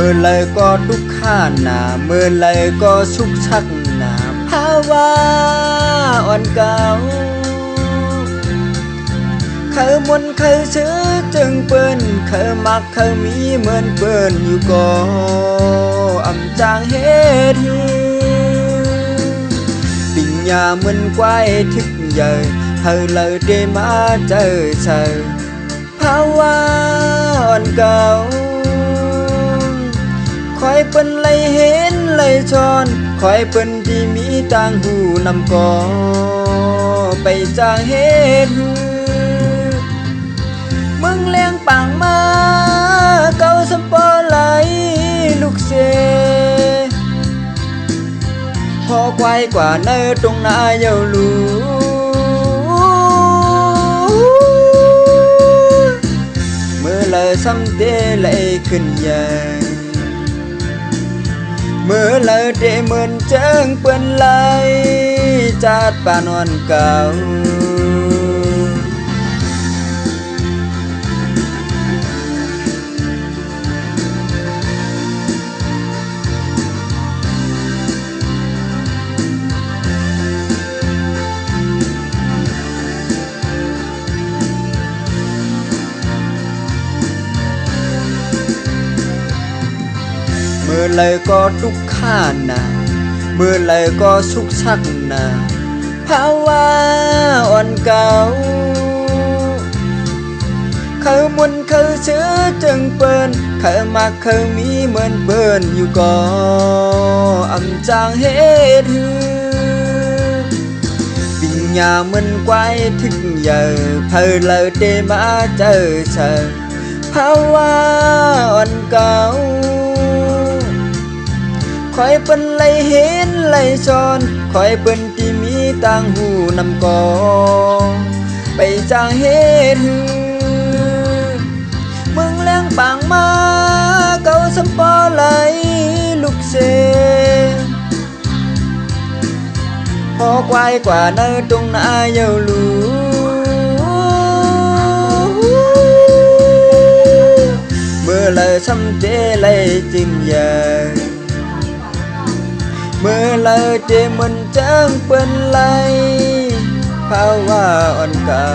มื่อไรก็ทุกข้าหนาเมื่อไรก็ชุกชักหนาภาวะอ่อนเก่าเขามนเขาชื่อจึงเปิ้นเขามักเขามีเหมือนเปิ้นอยู่ก็อำจางเฮ็ดปิญญาเหมือนควายทึกใหญ่เฮาเลยได้มาเจอเธอภาวะอ่อนเก่าคอยเปิ้นเลยเห็นเลยชอนคอยเปิ้นที่มีต่างหูนำก่อไปจางเฮ็ดมึงเลี้ยงปังมาเก่าสปอไหลลูกเสพอควายกว่าเนื้อตรงหน้าเยาลูเมื่อเลยซ้ำเตะเลยขึ้นใหญ่เมื่อเลยเดเหมือนเจิงเปิ้นไหลจัดปานอนเก่าเมื่อไรก็ทุกข้าหนาเมื่อไรก็ชุกชักหนาภาวะอ่อนเก่าเขามนเขาเชื่อจึงเปิ้นเขามักเขามีเหมือนเปิ้นอยู่ก็อำจางเฮ็ดปิญญาเหมือนควายทึกใหญ่เพิ่นเลยได้มาเจอเธอภาวะอ่อนเก่าคอยเปิ้นเลยเห็นเลยชอนคอยเปิ้นที่มีต่างหูนำก่อไปจางเฮ็ดมึงเลี้ยงปังมาเก่าสปอไหลลูกเสพอควายกว่าเนื้อตรงหน้าเยาลูเมื่อเลยซ้ำเจเลยจิ้มใหญ่เมื่อไรเจมันจังเปิ้นไหลภาวะอ่อนเก่า